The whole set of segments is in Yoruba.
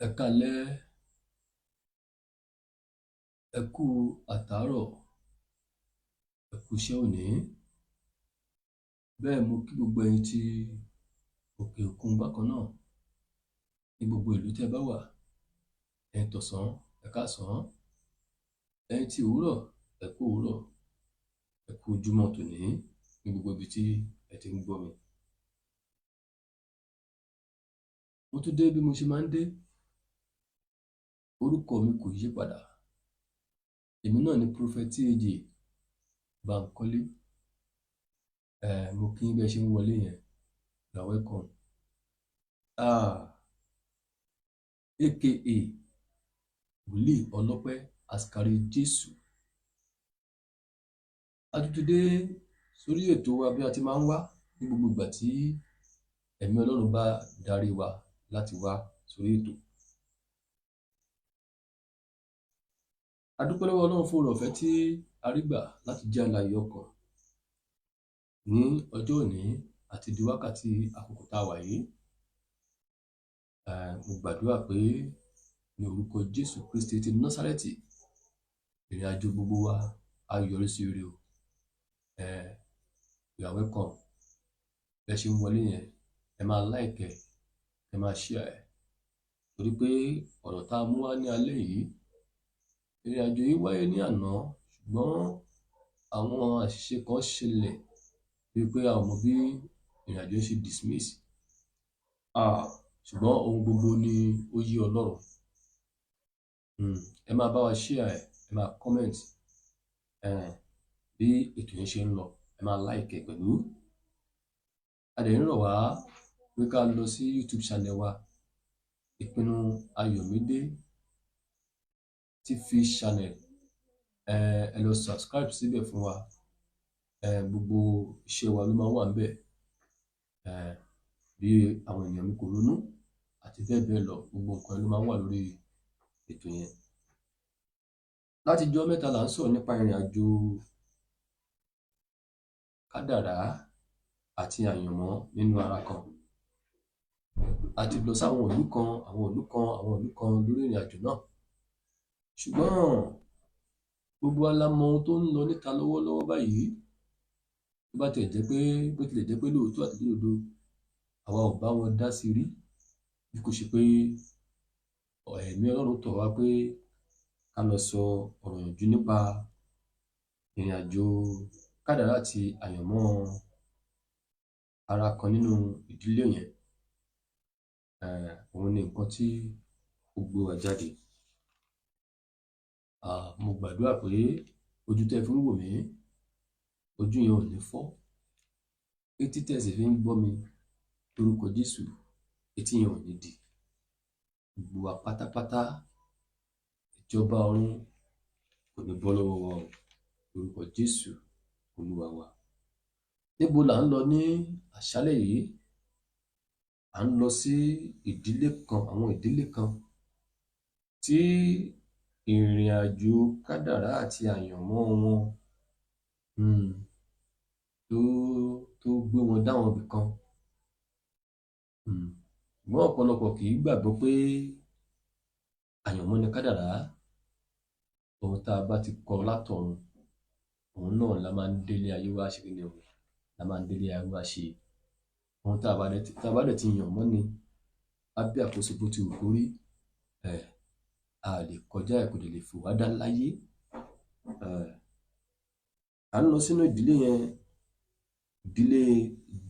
Ẹ káalẹ́, ẹ kú àtàárọ̀, ẹ kú iṣẹ́ òní. Bẹ́ẹ̀ mo kí gbogbo ẹ̀yin tí òkè òkun bákan náà ní gbogbo ìlú tẹ́ bá wà. Ẹ̀yin tọ̀sán, ẹ káàsán. Ẹ̀yin tí òwúrọ̀, ẹ kú òwúrọ̀, ẹ kú ojúmọ́ tòní ní gbogbo ibi tí ẹ ti ń gbọ́ mi. Mo tún dé bí mo ṣe máa ń dé. Orúkọ mi kò yí padà. Èmi náà ni Prophet AJ Bankole. Mo kí yín bí ẹ ṣe ń wọlé yẹn. You are welcome. AKA Wòlíì Ọlọ́pẹ́ Àṣírí Jésù. A tún ti dé sórí ètò wa bí a ti máa ń wá ní gbogbo ìgbà tí ẹ̀mí Ọlọ́run bá darí wa láti wá sórí ètò. A dúpẹ́ lọ́wọ́ Ọlọ́run fún oore-ọ̀fẹ́ tí a rí gbà láti jẹ́ alààyè ọkàn ní ọjọ́ òní àti di wákàtí àkókò tá a wà yìí. Mo gbàdúrà pé ní orúkọ Jésù Kristi ti Násárẹ́tì, ìrìn àjò gbogbo wa á yọrí sí ire o. You are welcome. Bẹ́ẹ̀ ṣe ń wọlé yẹn, ẹ máa like ẹ, ẹ máa share ẹ. Torí pé ọ̀rọ̀ tá a mú wá ní alẹ́ yìí, ìrìn àjò yìí wáyé ní àná, ṣùgbọ́n àwọn àṣìṣe kan ṣẹlẹ̀ bíi pé a ò mọ bí ìrìn àjò ṣe dismiss. Ṣùgbọ́n ohun gbogbo ni ó yé Ọlọ́run. Ẹ máa bá wa share ẹ, ẹ máa comment bí ètò yẹn ṣe ń lọ, ẹ máa like ẹ pẹ̀lú. A dẹ̀ ń rọ̀ wá pé ká lọ sí YouTube channel wa, Ìpinnu Ayọ̀mídé TV channel. Ẹ lọ subscribe síbẹ̀ fún wa. Gbogbo iṣẹ́ wa ló máa wà níbẹ̀. Bí àwọn ènìyàn mi kò ronú àti bẹ́ẹ̀ bẹ́ẹ̀ lọ, gbogbo nǹkan ló máa wà lórí ètò yẹn. Láti ọjọ́ mẹ́ta là ń sọ̀rọ̀ nípa ìrìn àjò kádàrá àti àyànmọ́ nínú ara kan. A ti lọ sáwọn ìlú kan, àwọn ìlú kan lórí ìrìn àjò náà. Ṣùgbọ́n gbogbo wa la mọ ohun tó ń lọ níta lọ́wọ́lọ́wọ́ báyìí. Bó tilẹ̀ jẹ́ pé lóòótọ́ àti lódodo àwa ò bá wọn dá sí rí, bí kò ṣe pé ẹ̀mí Ọlọ́run tọ̀ wá pé ká lọ sọ ọ̀rọ̀ ìyànjú nípa ìrìn àjò kádàrá àti àyànmọ́ ara kan nínú ìdílé yẹn. Òun ni nǹkan tí ó gbé wa jáde. Mo gbàdúrà pé ojú tẹ́ fi ń wò mí, ojú yẹn ò ní fọ́. Etí tẹ́ sì fi ń gbọ́ mi, lórúkọ Jésù, etí yẹn ò ní di. Gbogbo wa pátápátá, ìjọba ọ̀run kò ní bọ́ lọ́wọ́ wa o, lórúkọ Jésù Olúwa wa. Níbo là ń lọ ní àṣálẹ́ yìí? À ń lọ sí ìdílé kan, àwọn ìdílé kan tí ìrìn àjò kádàrá àti àyànmọ́ wọn tó gbé wọn dáwọn ibì kan. Ṣùgbọ́n ọ̀pọ̀lọpọ̀ kì í gbàgbọ́ pé àyànmọ́ ni kádàrá. Ohun tá a bá ti kọ látọ̀run, òun náà la máa ń délé ayé wá ṣe kíni o, la máa ń délé ayé wá ṣe. Ohun tá a bá dẹ̀ ti yàn mọ́ ni, lábẹ́ àkóso bó ti wù kó rí, a lè kọjá ẹ̀, kò dẹ̀ lè fò wá dá láyé. À ń lọ sínú ìdílé yẹn, ìdílé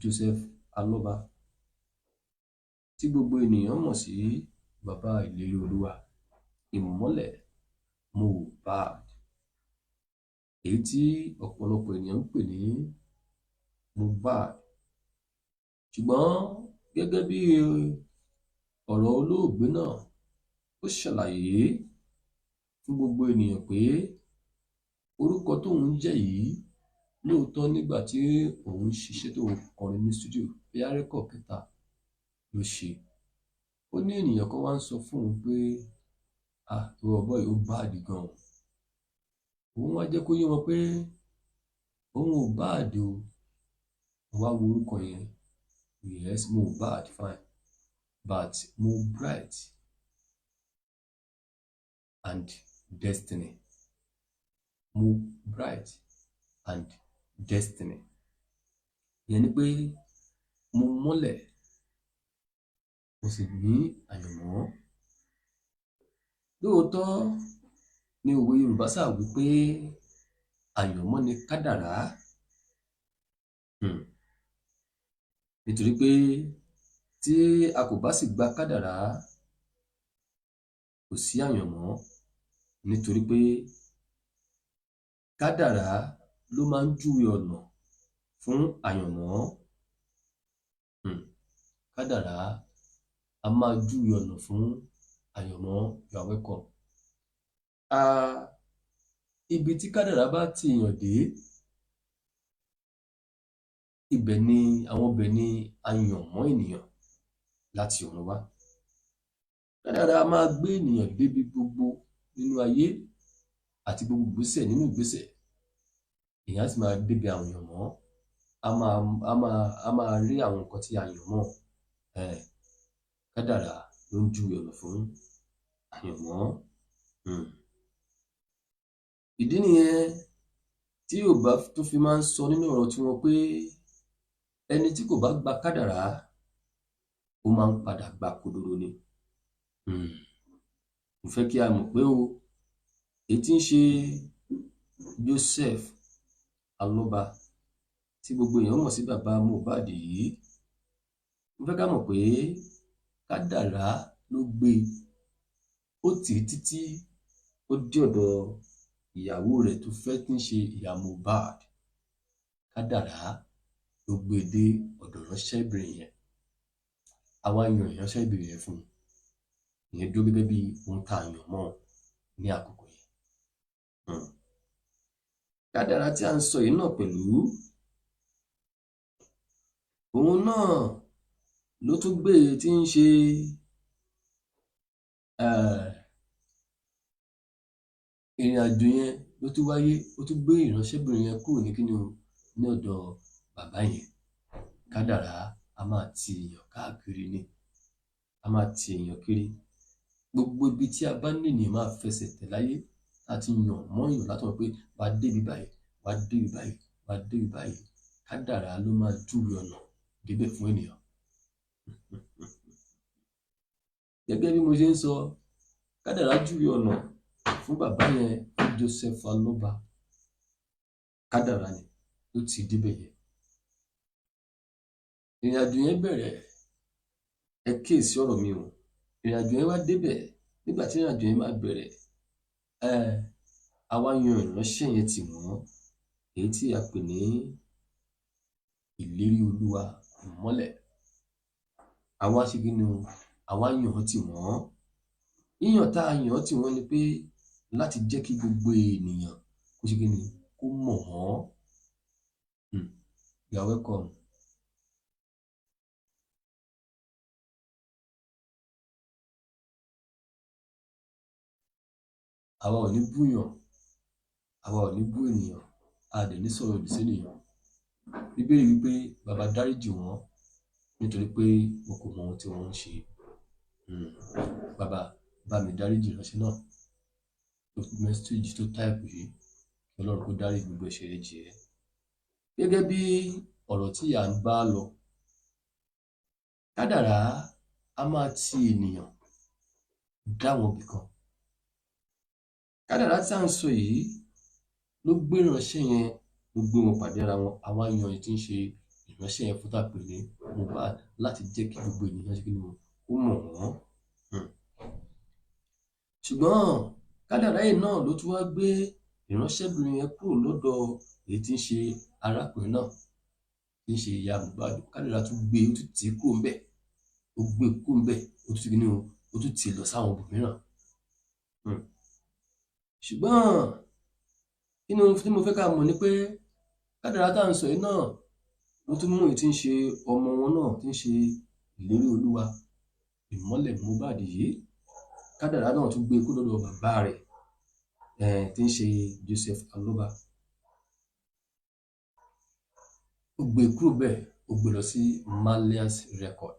Joseph Alọ́ba, tí gbogbo ènìyàn mọ̀ sí bàbá ìlérí Olúwa, ìmọ́lẹ̀ mohbad, èyí tí ọ̀pọ̀lọpọ̀ ènìyàn ń pè ní mohbad. Ṣùgbọ́n gẹ́gẹ́ bí ọ̀rọ̀ olóògbé náà, ó ṣàlàyé fún gbogbo ènìyàn pé orúkọ tóun jẹ́ yìí lóòótọ́ nígbà tí òun ṣiṣẹ́ tóun kọrin ní studio, bóyá rẹ́kọ̀d kẹta ló ṣe. Ó ní ènìyàn kan wá ń sọ fún òun pé ìwọ bọ́ yìí ó báàdì gan. Òun wá jẹ́ kó yé wọn pé òun ò báàdì o. Wá wo orúkọ yẹn, yes, mohbad fine, but mo bright, and destiny. Mohbad and destiny. Ìyẹn ni pé mo mọ́lẹ̀, mo sì ní àyànmọ́. Lóòótọ́ ni òwe Yorùbá sà wí pé àyànmọ́ ni kádàrá. Nítorí pé tí a kò bá sì gba kádàrá, kò sí àyànmọ́. Nítorí pé kádàrá ló máa ń júwe ọ̀nà fún àyànmọ́. Kádàrá a máa júwe ọ̀nà fún àyànmọ́. You are welcome. Ibi tí kádàrá bá ti yàn dé, ibẹ̀ ni àyànmọ́ ènìyàn láti ọ̀run wá. Kádàrá a máa gbé ènìyàn débi gbogbo nínú ayé àti gbogbo ìgbésẹ̀ nínú ìgbésẹ̀. Èèyàn á sì máa débi àyànmọ́. A máa rí àwọn nǹkan tí a yàn mọ́. Kádàrá ló ń júwe ọ̀nà fún àyànmọ́. Ìdí nìyẹn tí Yorùbá tó fi máa ń sọ nínú ọ̀rọ̀ tiwọn pé ẹni tí kò bá gba kádàrá, ó máa ń padà gba kodoro ni. Mo fẹ́ kí a mọ̀ pé èyí tí ń ṣe Joseph Aloba, tí gbogbo èèyàn mọ̀ sí bàbá Mohbad yìí, mo fẹ́ ká mọ̀ pé kádàrá ló gbé ó tì í títí ó dé ọ̀dọ̀ ìyàwó rẹ̀ tó fẹ́, tí ń ṣe ìyá Mohbad. Kádàrá ló gbé dé ọ̀dọ̀ ìránṣẹ́bìnrin yẹn. Àwa yan ìránṣẹ́bìnrin yẹn fún un. Ìyẹn dúró gẹ́gẹ́ bí ohun tá a yàn mọ́ ní àkókò yẹn. Kádàrá tí a ń sọ yìí náà pẹ̀lú, òun náà ló tún gbé tí ń ṣe ìrìn àjò yẹn ló tún wáyé. Ó tún gbé ìránṣẹ́bìnrin yẹn kúrò ní ní ọ̀dọ̀ bàbá yẹn. Kádàrá a máa ti èèyàn káàkiri ni, a máa ti èèyàn kiri. Gbogbo ibi tí a bá ní ènìyàn máa fẹsẹ̀ tẹ̀ láyé, láti yàn mọ́ èèyàn láti mọ̀ pé wàá débi báyìí, wàá débi báyìí, wàá débi báyìí. Kádàrá ló máa júwe ọ̀nà débẹ̀ fún ènìyàn. Gẹ́gẹ́ bí mo ṣe ń sọ, kádàrá júwe ọ̀nà fún bàbá yẹn, fún Joseph Aloba. Kádàrá ni ló ti débẹ̀ yẹn. Ìrìn àjò yẹn bẹ̀rẹ̀, ẹ kíyèsí ọ̀rọ̀ mi o. Ìrìn àjò yẹn wá débẹ̀. Nígbà tí ìrìn àjò yẹn máa bẹ̀rẹ̀, àwa yan ìránṣẹ́ yẹn tì wọ́n, èyí tí a pè ní ìlérí Olúwa ìmọ́lẹ̀. Àwa ṣe kí ni o? Àwa yàn tì wọ́n. Yíyàn tá a yàn tì wọ́n ni pé láti jẹ́ kí gbogbo ènìyàn kó ṣe kí ni, kó mọ̀ wọ́n. You are welcome. Àwa ò ní búyàn, àwa ò ní bú ènìyàn, a dẹ̀ ní sọ̀rọ̀ òdì sí ènìyàn. Bíbélì wípé bàbá dáríjì wọ́n nítorí pé wọn kò mọ ohun tí wọ́n ń ṣe. Bàbá bá mi dáríjì ìránṣẹ́ náà, mẹ́sẹ́jì tó táìpù yìí, kí Ọlọ́run kó dárí gbogbo ẹ̀ṣẹ̀ rẹ̀ jì ẹ́. Gẹ́gẹ́ bí ọ̀rọ̀ tí à ń bá lọ, kádàrá a máa ti ènìyàn dá wọn bìkan. Kádàrá tí à ń sọ yìí ló gbé ìránṣẹ́ yẹn, ló gbé wọn pàdé ara wọn. Àwa yan èyí tí ń ṣe ìránṣẹ́ yẹn fún tá a pè ní Mohbad, láti jẹ́ kí gbogbo ènìyàn ṣe kí ni o, kó mọ̀ wọ́n. Ṣùgbọ́n kádàrá yìí náà ló tún wá gbé ìránṣẹ́bìnrin yẹn kúrò lọ́dọ̀ èyí tí ń ṣe arákùnrin náà, tí ń ṣe ìyá Mohbad. Kádàrá tún gbé, ó tún tì í kúrò ńbẹ̀, ó gbé kúrò ńbẹ̀, ó tún ṣe kí ni o, ó tún tì í lọ sáwọn ibòmíràn. Ṣùgbọ́n kí ni ohun tí mo fẹ́ ká mọ̀ ni pé kádàrá tá à ń sọ yìí náà ló tún mú èyí tí ń ṣe ọmọ wọn náà, tí ń ṣe ìlérí Olúwa ìmọ́lẹ̀ Mohbad yìí. Kádàrá náà tún gbé kúrò lọ́dọ̀ bàbá rẹ̀, tí ń ṣe Joseph Aloba. Ó gbé kúrò bẹ́ẹ̀, ó gbé lọ sí Malias record.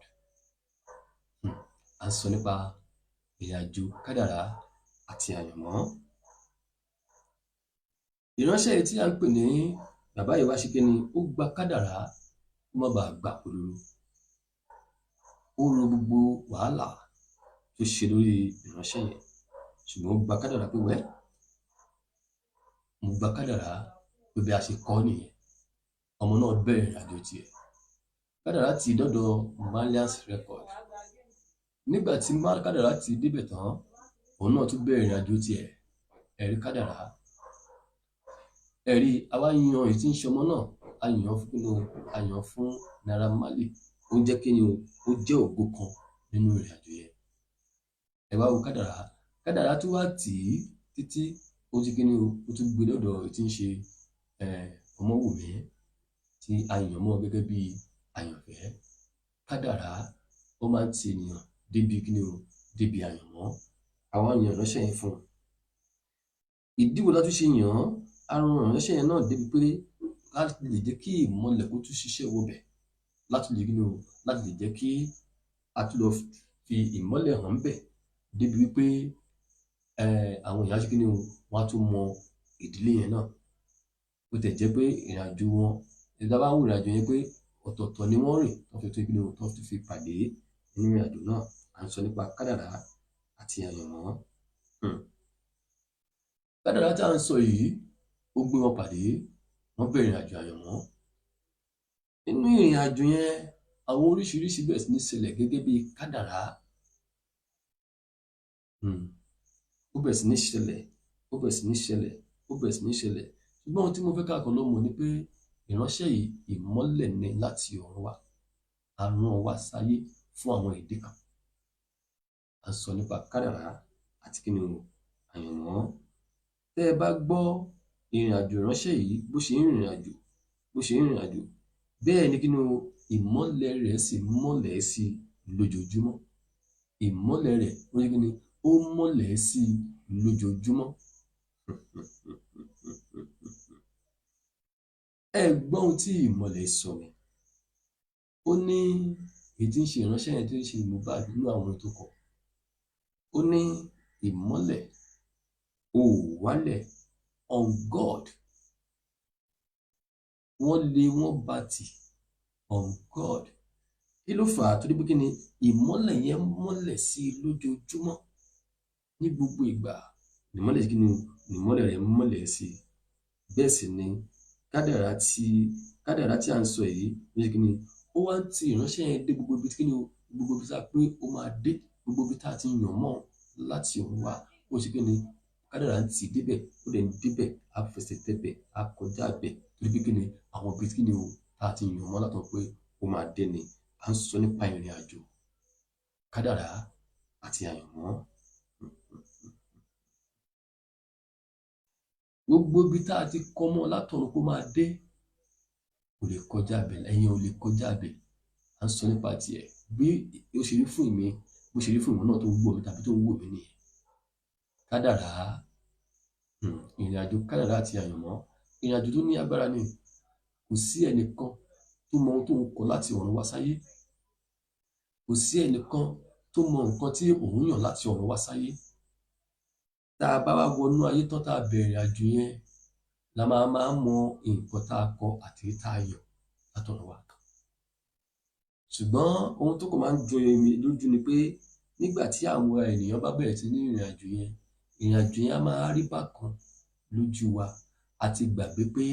À ń sọ nípa ìrìn àjò kádàrá àti àyànmọ́. Ìránṣẹ́ yìí tí à ń pè ní bàbá yìí wá ṣe kíni, ó gba kádàrá kó má bàa gbà kodoro. Ó ro gbogbo wàhálà tó ṣe lórí ìránṣẹ́ yẹn, ṣùgbọ́n ó gba kádàrá pé mo gba kádàrá pé bí a ṣe kọ́ nìyẹn. Ọmọ náà bẹ̀rẹ̀ ìrìnàjò tiẹ̀. Kádàrá ti dọ́dọ̀ Malians record. Nígbà tí kádàrá ti débẹ̀ tán, òun náà tún bẹ̀rẹ̀ ìrìnàjò tiẹ̀. Ẹ̀rí kádàrá. Ẹ̀rí àwa yan èyí tí ń ṣe ọmọ náà, a yàn fún Naira Marley. Ó jẹ́ kí ni o, ó jẹ́ ògo kan nínú ìrìnàjò yẹn. Ẹ wá wo kádàrá. Kádàrá tún wá tì í títí ó ti kí ni o, ó tún gbé lọ́dọ̀ èyí tí ń ṣe Ọmọwùmí tí a yàn mọ́ gẹ́gẹ́ bí àyànfẹ́. Kádàrá ó máa ń ti ènìyàn débi kí ni o, débi àyànmọ́. Àwọn ènìyàn ránṣẹ́ yẹn fún un. Ìdí wo la tún ṣe yàn án? Àrùn ìránṣẹ́ yẹn náà débi pé láti lè jẹ́ kí ìmọ́lẹ̀ kó tún ṣiṣẹ́ wọbẹ̀, láti lè kí ni o, láti lè jẹ́ kí a tún lọ fi ìmọ́lẹ̀ hàn bẹ̀, débi wípé àwọn èèyàn ṣe kí ni o, wọ́n á tún mọ ìdílé yẹn náà. Ó tẹ̀ jẹ́ pé ìrìnàjò wọn, ìdá bá wù ìrìnàjò yẹn pé ọ̀tọ̀ọ̀tọ̀ ni wọ́n rìn tó fi tó kí ni o, tó fi pàdé nínú ìrìnàjò náà. À ń sọ nípa kádàrá àti àyànmọ́. Kádàrá tí à ń sọ yìí, ó gbé wọn pàdé, wọ́n bẹ̀rẹ̀ ìrìnàjò àyànmọ́. Nínú ìrìnàjò yẹn, àwọn oríṣiríṣi bẹ̀rẹ̀ sí ní ṣẹlẹ̀ gẹ́gẹ́ bí kádàrá. Ó bẹ̀rẹ̀ sí ní ṣẹlẹ̀, ó bẹ̀rẹ̀ sí ní ṣẹlẹ̀, ó bẹ̀rẹ̀ sí ní ṣẹlẹ̀. Ṣùgbọ́n ohun tí mo fẹ́ ká kàn lọ mọ̀ ni pé ìránṣẹ́ yìí ìmọ́lẹ̀ ni láti ọ̀run wá. A rán wa sáyé fún àwọn ìdí kan. À ń sọ nípa kádàrá àti kí ni o, àyànmọ́. Tẹ́ ẹ bá gbọ́ ìrìnàjò ìránṣẹ́ yìí bó ṣe ń rìnrìn àjò, bẹ́ẹ̀ ni kí ni o, ìmọ́lẹ̀ rẹ̀ sì mọ́lẹ̀ sí lójoojúmọ́. Ìmọ́lẹ̀ rẹ̀ ó ní kí ni, ó mọ́lẹ̀ sí lójoojúmọ́. Ẹ gbọ́ ohun tí ìmọ́lẹ̀ sọ ni. Ó ní èyí tí ń ṣe ìránṣẹ́ yẹn tí ń ṣe mohbad nínú àwọn tó kọ. Ó ní ìmọ́lẹ̀ ò wálẹ̀ on God. Wọ́n lé wọ́n bá tì on God. Kí ló fà á? Torí pé kí ni, ìmọ́lẹ̀ yẹn mọ́lẹ̀ sí lójoojúmọ́. Ní gbogbo ìgbà ìmọ́lẹ̀ kí ni, ìmọ́lẹ̀ rẹ̀ mọ́lẹ̀ sí. Bẹ́ẹ̀ sì ni kádàrá tí à ń sọ yìí, ó ṣe kí ni, ó wá ń ti ìránṣẹ́ yẹn dé gbogbo ibi tí kí ni o, gbogbo ibi tá a pé ó máa dé, gbogbo ibi tá a ti yàn mọ́ láti ọ̀run wá. Ó ṣe kí ni, kádàrá ń tì débẹ̀, ó dẹ̀ ń débẹ̀, á fẹsẹ̀ tẹ̀bẹ̀, á kọjá bẹ̀. Torí pé kí ni, àwọn ibi tí kí ni o, tá a ti yàn mọ́ látọ̀ pé ó máa dé ni. À ń sọ nípa ìrìn àjò kádàrá àti àyànmọ́. Gbogbo ibi tá a ti kọ́ mọ́ látọ̀run kó máa dé, kò lè kọjá bẹ̀, ẹ̀yin ò lè kọjá bẹ̀. À ń sọ nípa tiẹ̀ bí ó ṣe rí fún ìmí, bó ṣe rí fún ìwọ náà tó ń gbọ́ mi tàbí tó ń wò mí nìyẹn. Kádàrá, ìrìn àjò kádàrá àti àyànmọ́, ìrìn àjò tó ní agbára ni. Kò sí ẹnìkan tó mọ ohun tó ń kọ láti ọ̀run wá sáyé. Kò sí ẹnìkan tó mọ nǹkan tí òun yàn láti ọ̀run wá sáyé. Tá a bá wá wọnú ayé tán tá a bẹ̀rẹ̀ àjò yẹn, la máa mọ nǹkan tá a kọ àti tá a yàn látọ̀run wá. Ṣùgbọ́n ohun tó kàn máa ń jọ èmi lójú ni pé nígbà tí àwọn ènìyàn bá bẹ̀rẹ̀ sí ní ìrìn àjò yẹn á máa rí bákan lójú wa. A ti gbàgbé pé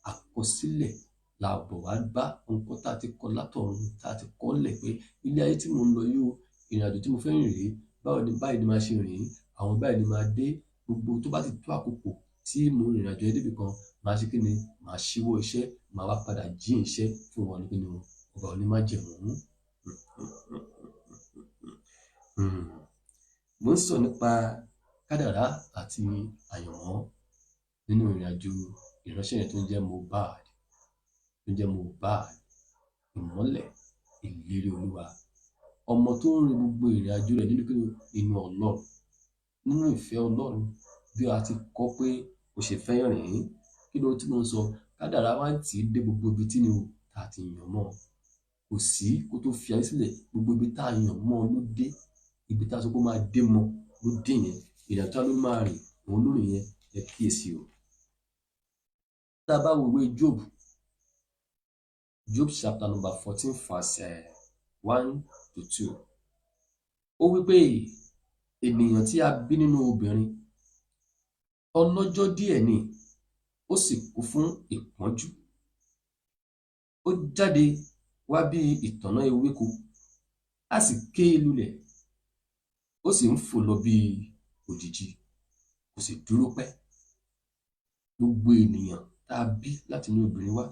àkọsílẹ̀ la bọ̀ wá bá, nǹkan tá a ti kọ látọ̀run, tá a ti kọ́ lẹ̀ pé ilé ayé tí mò ń lọ yìí o, ìrìn àjò tí mo fẹ́ rìn rèé, báyìí ni máa ṣe rìn, àwọn báyìí ni máa dé. Gbogbo tó bá ti tó àkókò tí mo rìn ìrìn àjò yẹn débi kan, máa ṣe kí ni, máa ṣíwọ́ iṣẹ́, máa wá padà jí iṣẹ́ fún wọn ní kí ni o, ọba onímájẹ̀mú. Mo ń sọ nípa kádàrá àti àyànmọ́ nínú ìrìn àjò ìránṣẹ́ yẹn tó ń jẹ́ mohbad, ìmọ́lẹ̀, ìlérí Olúwa. Ọmọ tó ń rin gbogbo ìrìn àjò rẹ̀ nínú kí ni, inú Ọlọ́run, nínú ìfẹ́ Ọlọ́run, bí a ti kọ́ pé ó ṣe fẹ́ rìn. Kí ló tí mo ń sọ? Kádàrá wá ń tì í dé gbogbo ibi tí ni o, tá a ti yàn mọ́. Kò sí kó tó fi ayé sílẹ̀, gbogbo ibi tá a yàn mọ́ ló dé. Ibi tá a sọ pé ó máa dé mọ́ ló dé yẹn. ìrìn tó ló máa rìn òun lórí yẹn ẹ kíyèsí o. Tá a bá wo ìwé Job chapter number 14 verse 1-2, ó wí pé ènìyàn tí a bí nínú obìnrin ọlọ́jọ́ díẹ̀ ni ó sì kú fún ìpọ́njú, ó jáde wá bí ìtànná ewéko, a sì ké lulẹ̀, ó sì ń fò lọ bí òjìji, kò sì dúró pẹ́. Gbogbo ènìyàn tá a bí láti inú obìnrin wá,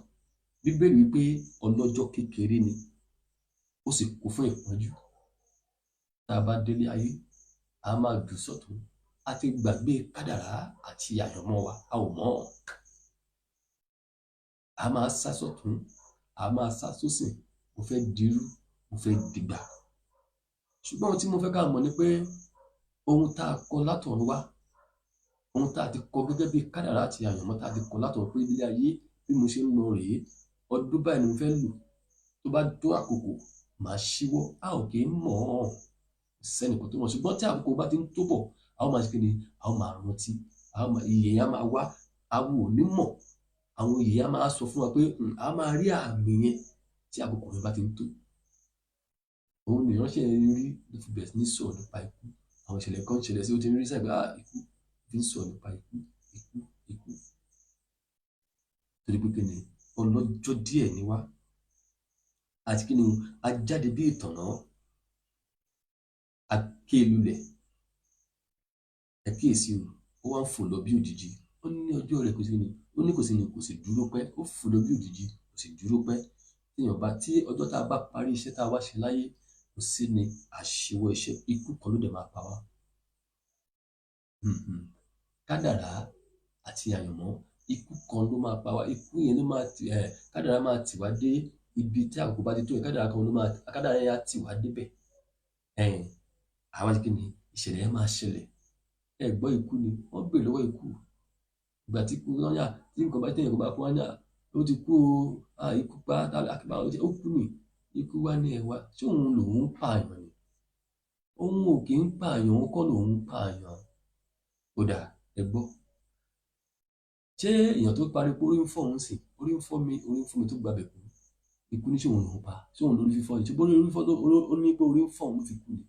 Bíbélì wípé ọlọ́jọ́ kékeré ni ó sì kú fún ìpọ́njú. Tá a bá délé ayé, a máa jù sọ́tún, a ti gbàgbé kádàrá àti àyànmọ́ wa, a ò mọ̀. A máa sá sọ́tún, a máa sá sósìn, mo fẹ́ dirú, mo fẹ́ dìgbà. Ṣùgbọ́n ohun tí mo fẹ́ ká mọ̀ ni pé ohun tá a kọ látọ̀run wá, ohun tá a ti kọ gẹ́gẹ́ bí kádàrá àti àyànmọ́ tá a ti kọ látọ̀run pé nílé ayé bí mo ṣe ń lọ rèé, ọdún báyìí ni mo fẹ́ lò, tó bá tó àkókò màá ṣíwọ́, a ò kì í mọ̀ ọ́n, sẹ́nìkan tó mọ̀. Ṣùgbọ́n tí àkókò bá ti ń tó bọ̀, a ó máa ṣe kíni, a ó máa rántí, ìyè yẹn á máa wá, àwọn ò ní mọ̀, àwọn ìyè á máa sọ fún wa pé a máa rí àmì yẹn tí àkókò yẹn bá ti ń tó. Òun ni ìránṣẹ́ rí ló fi bẹ̀rẹ̀ sí ní sọ̀rọ̀ nípa ikú. Àwọn ìṣẹ̀lẹ̀ kan ṣẹlẹ̀ sí ó ti rí sẹ́gbẹ̀ ikú, fi ń sọ̀rọ̀ nípa ikú. Torí pé kíni ọlọ́jọ́ díẹ̀ ni wá, àti kíni a jáde bí ìtànná, a ké lulẹ̀, ẹ kíyèsí o, ó wá ń fò lọ bí òjìji. Ó ní ọjọ́ rẹ̀ kò sí kíni, ó ní kò sì dúró pẹ́, ó fò lọ bí òjìji, kò sì dúró pẹ́. Tí ọjọ́ tá a bá parí iṣẹ́ tá a wá ṣe láyé, kò sí ni àṣewọ́ iṣẹ́, ikú kan ló dẹ̀ máa pa wá. Kádàrá àti àyànmọ́, ikú kan ló máa pa wá. Ikú yẹn ló máa kádàrá máa tì wá dé ibi tí àkókò bá ti tó yẹn, kádàrá yẹn á tì wá débẹ̀. Àwa ṣe kíni, ìṣẹ̀lẹ̀ yẹn máa ṣẹlẹ̀. Ẹ gbọ́ ikú ni, wọ́n béèrè lọ́wọ́ ikú. Ìgbà tí ikú wọn yà, tí nǹkan bá tẹ̀yìn kan bá kú wọn yà, ó ti kú o, ikú pa àkíbá ó kú ni. Ikú wá ní ẹ̀wà, ṣé òun lòun ń pààyàn ni? Òun ò kì í pààyàn, òun kọ́ lòun ń pààyàn. Ó dà, ẹ gbọ́. Ṣé èèyàn tó parí pé orí ń fọ́ òun sì, orí ń fọ́ mi tó gbabẹ̀ kú, ikú ní ṣé òun lòun pa, ṣé òun lórí fífọ́ ni? Ṣé orí fífọ́ ó ní pé orí ń fọ́ òun ló fi kú ni?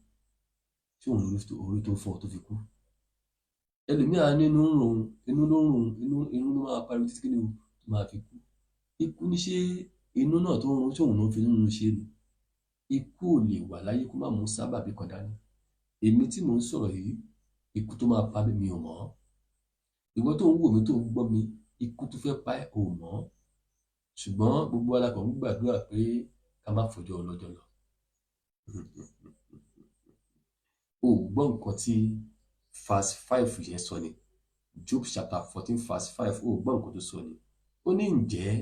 Ṣé òun lórí tó fọ́ tó fi kú? Ẹlòmíràn ní inú ló ń rùn, inú ló máa pariwo títí kíni tó máa fi kú. Ikú ní ṣé inú náà tó ń rùn, ṣé òun ló fi inú ṣe ni? Ikú ò lè wà láyé kó má mú sábàbí kan dání. Èmi tí mò ń sọ̀rọ̀ yìí, ikú tó máa pa mi ò mọ̀. Ìwọ tó ń wò mí tó ń gbọ́ mi, ikú tó fẹ́ pa ẹ́ ò mọ̀. Ṣùgbọ́n gbogbo alákọ̀ọ́ ń gbàdúrà pé ká má fọjọ́ ọlọ́jọ́ lọ. O gbọ́ nǹkan tí verse 5 yẹn sọ ni. Job chapter 14 verse 5, o gbọ́ nǹkan tó sọ ni. Ó ní ǹjẹ́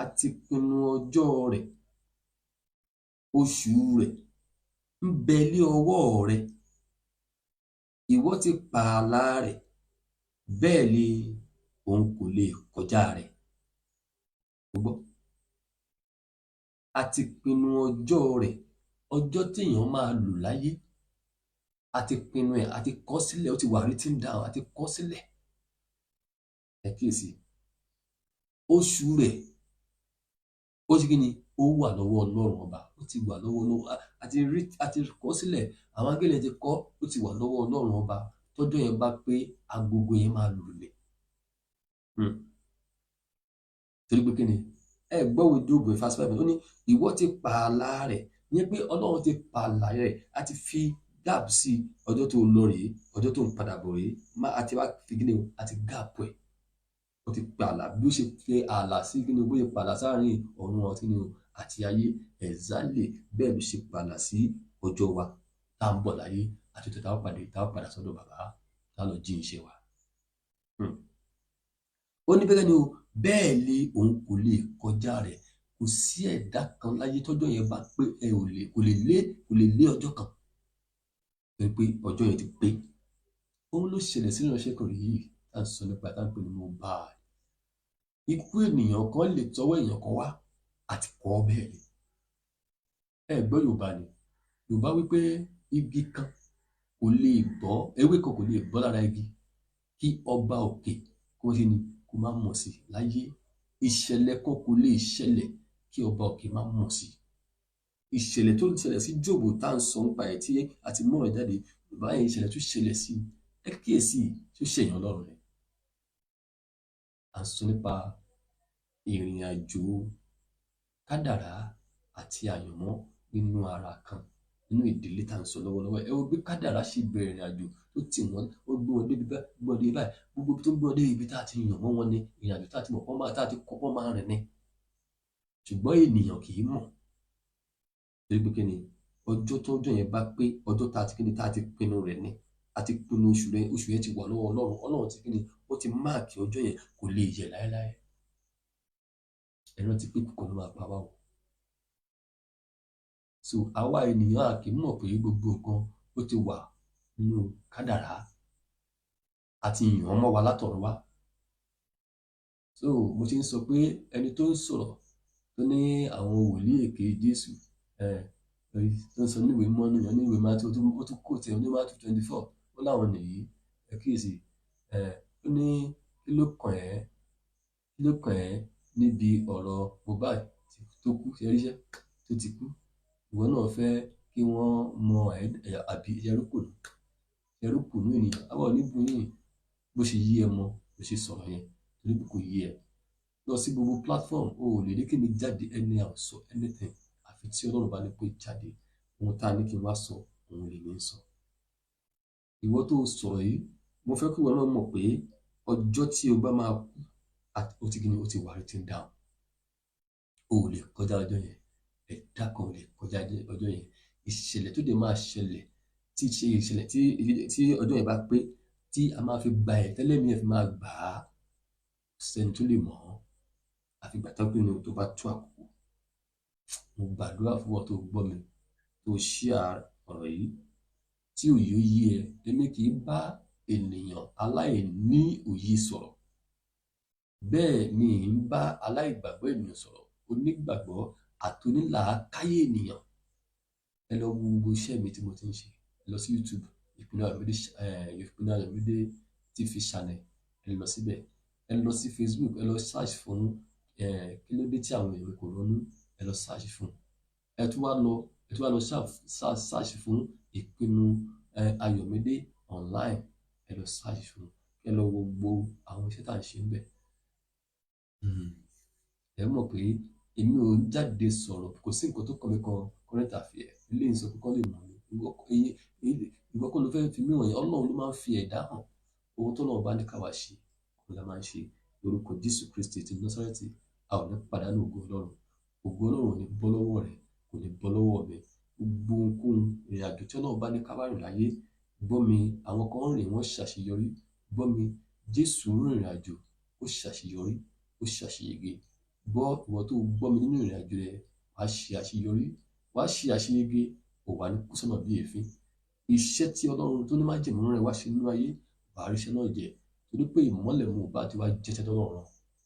a ti pinnu ọjọ́ rẹ̀, oṣù rẹ̀ ń bẹ lé ọwọ́ rẹ̀, ìwọ ti pààlà rẹ̀, bẹ́ẹ̀ ni òun kò lè kọjá rẹ̀. Gbogbo a ti pinnu ọjọ́ rẹ̀, ọjọ́ téèyàn máa lò láyé, a ti pinnu ẹ̀, a ti kọ sílẹ̀, ó ti wà written down, a ti kọ sílẹ̀. Ẹ kíyèsí, oṣù rẹ̀ ó ti kíni, ó wà lọ́wọ́ Ọlọ́run ọba, ó ti wà lọ́wọ́ Ọlọ́run, àti kọ sílẹ̀, àwọn áńgẹ́lì ti kọ, ó ti wà lọ́wọ́ Ọlọ́run ọba. Tọ́jọ́ yẹn bá pé agogo yẹn máa lulẹ̀. Torí pé kíni, ẹ gbọ́ wo Job verse 5, ó ní ìwọ ti pààlà rẹ̀, ní pé Ọlọ́run ti pààlà rẹ̀, a ti fi gáàpù sí ọjọ́ tó lọ rèé, ọjọ́ tó ń padà bọ̀ rèé, àti wá fi kíni o, àti gáàpù ẹ̀. Ó ti pààlà bí ó ṣe fi ààlà sí kíni o, bóyá pààlà sáàárín ọ̀run ọtí ni o àti ayé, exactly bẹ́ẹ̀ ló ṣe pààlà sí ọjọ́ wa tá ń bọ̀ láyé, àti tó tá ó padà sọ́dọ̀ bàbá tá lọ jí iṣẹ́ wa. Ó ní bẹ́ẹ̀ ni o, bẹ́ẹ̀ ni òun kò lè kọjá rẹ̀. Kò sí ẹ̀dá kan láyé tọ́jọ́ yẹn bá pé kò lè lé ọjọ́ kan. Pé ọjọ́ yẹn ti pé. Òun ló ṣẹlẹ̀ sí ìránṣẹ́kùnrin yìí tá ń sọ nípa tá ń pè ní mohbad. Ikú ènìyàn kan lè tọwọ́ èèyàn kan wá àti kọ́ bẹ́ẹ̀ ni. Ẹ gbọ́ Yorùbá ni. Yorùbá wípé igi kan kò lè bọ́, ewé kan kò lè bọ́ lára igi kí ọba òkè kó ṣe ni kó má mọ̀ sí láyé. Ìṣẹ̀lẹ̀ kan kò lè ṣẹlẹ̀ kí ọba òkè má mọ̀ sí. Ìṣẹ̀lẹ̀ tó ṣẹlẹ̀ sí Jóòbù tá ń sọ nípa ẹ̀ tí a ti mú ọ̀rọ̀ jáde, báyìí ìṣẹ̀lẹ̀ tó ṣẹlẹ̀ sí ẹ kíyèsí tó ṣèyàn Ọlọ́run rẹ̀. À ń sọ nípa ìrìn àjò kádàrá àti àyànmọ́ nínú ara kan, nínú ìdílé tá à ń sọ lọ́wọ́lọ́wọ́. Ẹ wo bí kádàrá ṣe bẹ̀rẹ̀ ìrìn àjò tó tì wọ́n, ó gbé wọn débi báyìí, gbogbo ibi tó gbé wọn dé ibi tá a ti yàn mọ́ wọn ni, ìrìn àjò tá a ti mọ̀ pọ́n máa, tá a ti kọ́ pọ́n máa rìn ni. Ṣùgbọ́n ènìyàn kì í mọ̀. Torí pé kí ni, ọjọ́ tọ́jọ́ yẹn bá pé, ọjọ́ tá a ti kí ni, tá a ti pinnu rẹ̀ ni, a ti pinnu oṣù yẹn ti wà lọ́wọ́ Ọlọ́run, Ọlọ́run ti kí ni, ó ti máàkì ọjọ́ yẹn, kò lè yẹ̀ láéláé. Ẹ rántí pé ikú kan ló máa pa wá o. So àwa ènìyàn a kì í mọ̀ pé gbogbo nǹkan ó ti wà nínú kádàrá àti yàn mọ́ wa látọ̀run wá. So mo ti ń sọ pé ẹni tó ń sọ̀rọ̀ tó ní àwọn wòlíì èké Jésù tó ń sọ níwèé mọ́nú yàn níwèé Mátíù, ó tún kò tẹ̀ ní Mátíù 24, ó láwọn nìyí, ẹ kíyèsí, ó ní kí ló kàn ẹ́ níbi ọ̀rọ̀ mohbad tó kú, ṣe ríṣẹ́ tó ti kú, ìwọ náà fẹ́ kí wọ́n mọ àbí ẹrúkùnú ènìyàn, àwọn onígun yìí bó ṣe yí ẹ mọ bó ṣe sọ̀rọ̀ yẹn, torí pé kò yí ẹ. Lọ sí gbogbo platform, o ò lè rí kí mi jáde anyhow sọ anything àfi tí Ọlọ́run bá ní pé jáde. Ohun tá a ní kí n wá sọ, òun lèmi ń sọ. Ìwọ tó sọ̀rọ̀ yìí, mo fẹ́ kí ìwọ náà mọ̀ pé ọjọ́ tí o bá máa kú, ó ti wà written down. O ò lè kọjá ọjọ́ yẹn, ẹ̀dá kan ò lè kọjá ọjọ́ yẹn. Ìṣẹ̀lẹ̀ tó dé máa ṣẹlẹ̀, tí ọjọ́ yẹn bá pé, tí a máa fi gba ẹ̀ tẹ́lẹ̀ mi ẹ̀ fi máa gbà á, sẹ́ni tó lè mọ̀ ọ́ àfi ìgbà tó pinnu tó bá tó àkókò. Mo gbàdúrà fún ọ tó gbọ́ mi, tó share ọ̀rọ̀ yìí, tí òye ó yé ẹ. Èmi kì í bá ènìyàn aláìní òye sọ̀rọ̀, bẹ́ẹ̀ ni ń bá aláìgbàgbọ́ ènìyàn sọ̀rọ̀. Onígbàgbọ́ àti onílàákáyè ènìyàn. Ẹ lọ wo gbogbo iṣẹ́ mi tí mo ti ń ṣe. Ẹ lọ sí YouTube, Ìpínlẹ̀ Ayọ̀mídé TV channel, ẹ lọ síbẹ̀. Ẹ lọ sí Facebook, ẹ lọ search fún kí ló dé tí àwọn èèyàn kò ronú, ẹ lọ search fún. Ẹ tún wá lọ search fún ìpinnu Ayọ̀mídé online, ẹ lọ search fún. Ẹ lọ wo gbogbo àwọn iṣẹ́ tá à ń ṣe níbẹ̀. Ẹ mọ̀ pé èmi ò jáde sọ̀rọ̀, kò sí nǹkan tó kàn mí kan current affair. Ilé ìsọ kọ́kọ́ lè mọ̀ mí. Ìwọ kọ́ ló fẹ́ fi mí wọ̀nyí, Ọlọ́run ló máa ń fi ẹ̀dá hàn. Ohun tó Ọlọ́run bá ní ká wá ṣe, òun la máa ń ṣe. Lórúkọ Jésù Kristi ti Násárẹ́tì, a ò ní pàdánù ògo Ọlọ́run. Ògo Ọlọ́run ò ní bọ́ lọ́wọ́ rẹ̀, kò ní bọ́ lọ́wọ́ mi. Gbogbo ohunkóhun ìrìn àjò tí Ọlọ́run bá ní ká wá rìn láyé, gbọ́ mi, àwọn kan rìn wọ́n ṣàṣeyọrí. Gbọ́ mi, Jésù rìnrìn àjò, ó ṣàṣeyọrí, ó ṣàṣeyege. Gbọ́ ìwọ tó gbọ́ mi nínú ìrìn àjò rẹ, wàá ṣe àṣeyọrí, wàá ṣe àṣeyege, ò wà ní kú sọ́nà bí èéfín. Iṣẹ́ tí Ọlọ́run tó ní májẹ̀mú rẹ̀ wá ṣe nínú ayé, wàá rí iṣẹ́ náà jẹ. Torí pé ìmọ́lẹ̀ mohbad wá jẹ́ṣẹ́ tọ́lọ́run,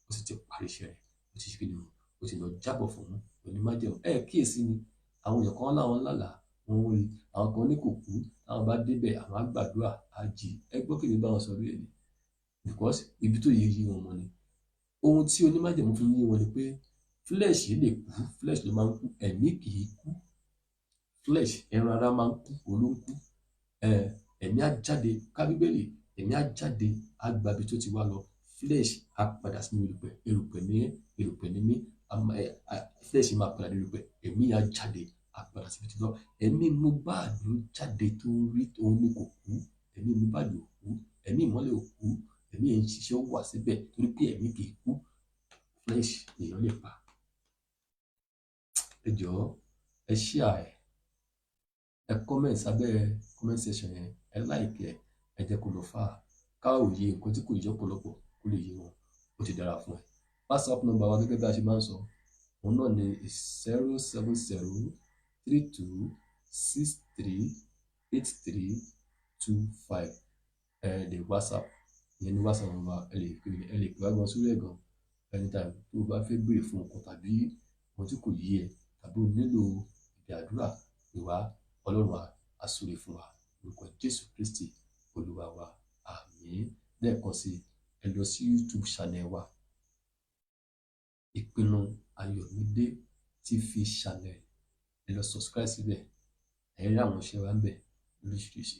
ó sì ti parí iṣẹ́ rẹ̀, ó ti ṣe kí ni o, ó ti lọ jábọ̀ fún onímájẹ̀mú. Ẹ kíyèsí ni, àwọn èèyàn kan láwọn lálàá, wọ́n rí, àwọn kan ní kò kú, táwọn bá débẹ̀, àwọn á gbàdúrà, á jí. Ẹ gbọ́ kí mi bá wọn sọ bí èyí, because ibi tó yé wọn mọ́ ni. Ohun tí onímájẹ̀mú fi yé wọn ni pé flesh lè kú, flesh ló máa ń kú, ẹ̀mí kì í kú. Flesh, ẹran ara máa ń kú, olóńkú. Ẹ̀mí á jáde, ká Bíbélì, ẹ̀mí á jáde, á gba ibi tó ti wá lọ. Flesh á padà sínú erùpẹ̀, erùpẹ̀ ní mí, flesh máa padà dé erùpẹ̀, ẹ̀mí á jáde, á padà síbi tí lọ. Ẹ̀mí mohbad ló jáde tó rí, òun ni kò kú. Ẹ̀mí mohbad ò kú, ẹ̀mí ìmọ́lẹ̀ ò kú, ẹ̀mí ẹ̀ ń ṣiṣẹ́, ó wà síbẹ̀ torí pé ẹ̀mí kì í kú. Flesh èèyàn lè pa. Ẹ jọ̀ọ́, ẹ share ẹ comment sábẹ́ comment section yẹn, ẹ like ẹ jẹ́ kó lọ fà á. Ká òye nǹkan tí kò yé ọ̀pọ̀lọpọ̀ kó lè yé wọn, ó ti dára fún ẹ. WhatsApp number wa gẹ́gẹ́ bí a ṣe máa ń sọ, òun náà ni 07032638325. The WhatsApp, ìyẹn ni WhatsApp number, ẹ lè pè wá gan sórí ẹ̀ gan anytime tó o bá fẹ́ béèrè fún nǹkan tàbí ohun tí kò yé ẹ, tàbí o nílò ìdí àdúrà, pè wá, Ọlọ́run á súre fún wa. lórúkọ Jésù Kristi Olúwa wa. Àmín. Lẹ́ẹ̀kan sí, ẹ lọ sí YouTube channel wa, Ìpinnu Ayọ̀mídé TV channel. Ẹ lọ subscribe síbẹ̀. Ẹ rí àwọn iṣẹ́ wa ń bẹ̀ lóríṣiríṣi.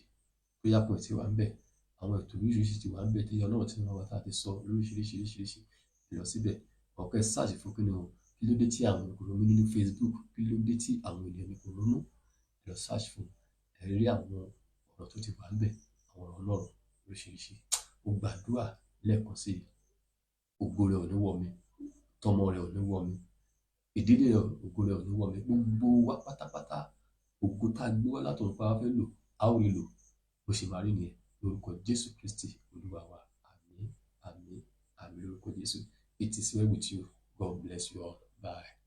Prayer point wà ń bẹ̀. Àwọn ètò oríṣiríṣi ti wà ń bẹ̀ tí Ọlọ́run ti rán wa tá a ti sọ lóríṣiríṣi. Ẹ lọ síbẹ̀. Ọ̀kẹ́ search fún kí ni o. Kí ló dé tí àwọn ènìyàn kò ronú nínú Facebook? Kí ló dé tí àwọn ènìyàn kò ronú? Ẹ lọ search fún. Ẹ rí àwọn ọ̀rọ̀ tó ti wà ń bẹ̀. Àwọn ọ̀rọ̀ Ọlọ́run lóríṣiríṣi. Mo gbàdúrà lẹ́ẹ̀kan sí i. Ògo rẹ̀ ò ní wọ̀ mí. Tọmọ rẹ̀ ò ní wọ̀ mí. Ìdílé rẹ̀, ògo rẹ̀ ò ní wọ̀ mí. Gbogbo wa pátápátá. Ògo tá a gbé wá látọ̀run pa wá fẹ́ lò. A ó rí lò. Bó ṣe máa rí nìyẹn. Lórúkọ Jésù Kristi Olúwa wa. Àmín, àmín, àmín lórúkọ Jésù. It is well with you. God bless you all. Bye.